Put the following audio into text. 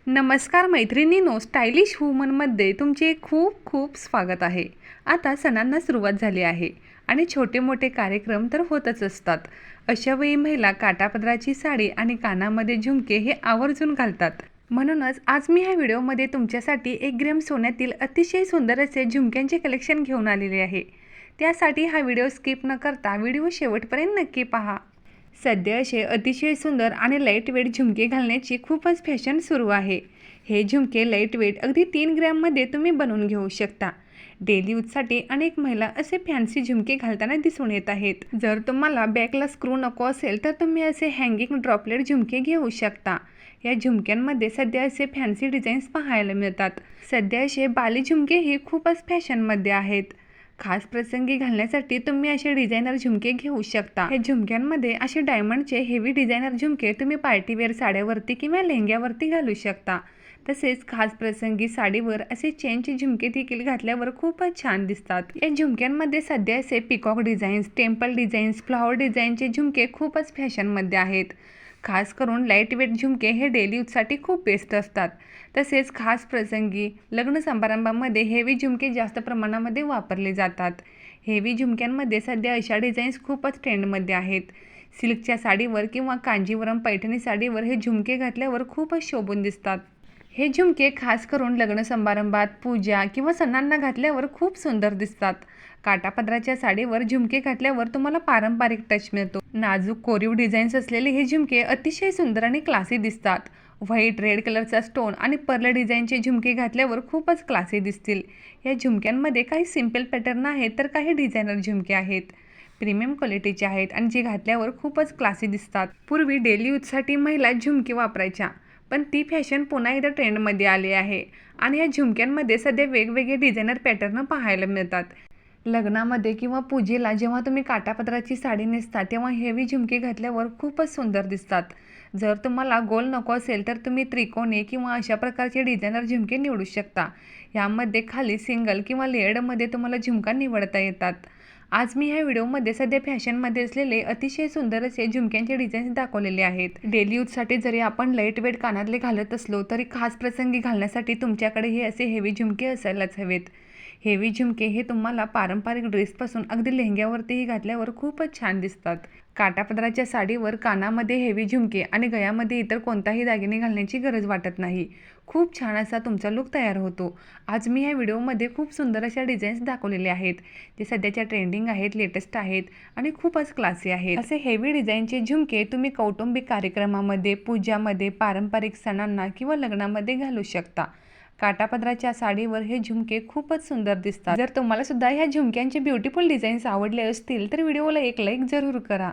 नमस्कार मैत्रिणींनो, स्टायलिश वुमनमध्ये तुमचे खूप खूप स्वागत आहे। आता सणांना सुरुवात झाली आहे आणि छोटे मोठे कार्यक्रम तर होतच असतात। अशा वेळी महिला काठापदराची साडी आणि कानामध्ये झुमके हे आवर्जून घालतात। म्हणूनच आज मी ह्या व्हिडिओमध्ये तुमच्यासाठी 1 ग्रॅम सोन्यातील अतिशय सुंदर असे झुमक्यांचे कलेक्शन घेऊन आलेले आहे। त्यासाठी हा व्हिडिओ स्किप न करता व्हिडिओ शेवटपर्यंत नक्की पहा। सध्या असे अतिशय सुंदर आणि लाईट वेट झुमके घालण्याची खूपच फॅशन सुरू आहे। हे झुमके लाईट वेट अगदी 3 ग्रॅममध्ये तुम्ही बनवून घेऊ शकता। डेली यूजसाठी अनेक महिला असे फॅन्सी झुमके घालताना दिसून येत आहेत। जर तुम्हाला बॅकला स्क्रू नको असेल तर तुम्ही असे हँगिंग ड्रॉपलेट झुमके घेऊ शकता। या झुमक्यांमध्ये सध्या असे फॅन्सी डिझाईन्स पाहायला मिळतात। सध्या असे बाली झुमके ही खूपच फॅशनमध्ये आहेत। खास प्रसंगी घालण्यासाठी तुम्ही असे डिझायनर झुमके घेऊ शकता। हे झुमक्यांमध्ये असे डायमंडचे हेवी डिझायनर झुमके तुम्ही पार्टीवेअर साड्यावरती किंवा लेहंग्यावरती घालू शकता। तसेच खास प्रसंगी साडीवर असे चेनचे झुमके देखील घातल्यावर खूपच छान दिसतात। या झुमक्यांमध्ये सध्या असे peacock designs, temple designs, flower डिझाईनचे झुमके खूपच फॅशनमध्ये आहेत। खास करून लाईट वेट झुमके हे डेली यूजसाठी खूप बेस्ट असतात। तसेच खास प्रसंगी लग्न समारंभामध्ये हेवी झुमके जास्त प्रमाणामध्ये वापरले जातात। हेवी झुमक्यांमध्ये सध्या अशा डिझाईन्स खूपच ट्रेंडमध्ये आहेत। सिल्कच्या साडीवर किंवा कांजीवरम पैठणी साडीवर हे झुमके घातल्यावर खूपच शोभून दिसतात। हे झुमके खास करून लग्न समारंभात, पूजा किंवा सणांना घातल्यावर खूप सुंदर दिसतात। काठापदराच्या साडीवर झुमके घातल्यावर तुम्हाला पारंपरिक टच मिळतो। नाजूक कोरीव डिझाईन्स असलेले हे झुमके अतिशय सुंदर आणि क्लासी दिसतात। व्हाईट रेड कलरचा स्टोन आणि पर्ल डिझाईनचे झुमके घातल्यावर खूपच क्लासी दिसतील। या झुमक्यांमध्ये काही सिंपल पॅटर्न आहेत तर काही डिझायनर झुमके आहेत। प्रीमियम क्वालिटीचे आहेत आणि जे घातल्यावर खूपच क्लासी दिसतात। पूर्वी डेली यूजसाठी महिला झुमके वापरायच्या, पण ती फॅशन पुन्हा एकदा ट्रेंडमध्ये आली आहे आणि या झुमक्यांमध्ये सध्या वेगवेगळे डिझायनर पॅटर्न पाहायला मिळतात। लग्नामध्ये किंवा पूजेला जेव्हा तुम्ही काठापदराची साडी नेसता तेव्हा हेवी झुमके घातल्यावर खूपच सुंदर दिसतात। जर तुम्हाला गोल नको असेल तर तुम्ही त्रिकोणी किंवा अशा प्रकारचे डिझायनर झुमके निवडू शकता। यामध्ये खाली सिंगल किंवा लेयर्डमध्ये तुम्हाला झुमका निवडता येतात। आज मी ह्या व्हिडिओमध्ये सध्या फॅशनमध्ये असलेले अतिशय सुंदर असे झुमक्यांचे डिझाईन्स दाखवलेले आहेत। डेली यूजसाठी जरी आपण लाईट वेट कानातले घालत असलो तरी खास प्रसंगी घालण्यासाठी तुमच्याकडे हे असे हेवी झुमके असायलाच हवेत। हेवी झुमके हे तुम्हाला पारंपरिक ड्रेसपासून अगदी लेहंग्यावरतीही घातल्यावर खूपच छान दिसतात। काठापदराच्या साडीवर कानामध्ये हेवी झुमके आणि गळ्यामध्ये इतर कोणताही दागिने घालण्याची गरज वाटत नाही। खूप छान असा तुमचा लुक तयार होतो। आज मी या व्हिडिओमध्ये खूप सुंदर अशा डिझाईन्स दाखवलेले आहेत, जे सध्याच्या ट्रेंडिंग आहेत, लेटेस्ट आहेत आणि खूपच क्लासी आहेत। असे हेवी डिझाईनचे झुमके तुम्ही कौटुंबिक कार्यक्रमामध्ये, पूजामध्ये, पारंपरिक सणांना किंवा लग्नामध्ये घालू शकता। काठापदराच्या साडीवर हे झुमके खूपच सुंदर दिसतात। जर तुम्हाला सुद्धा ह्या झुमक्यांचे ब्युटिफुल डिझाईन्स आवडले असतील तर व्हिडिओला एक लाईक जरूर करा।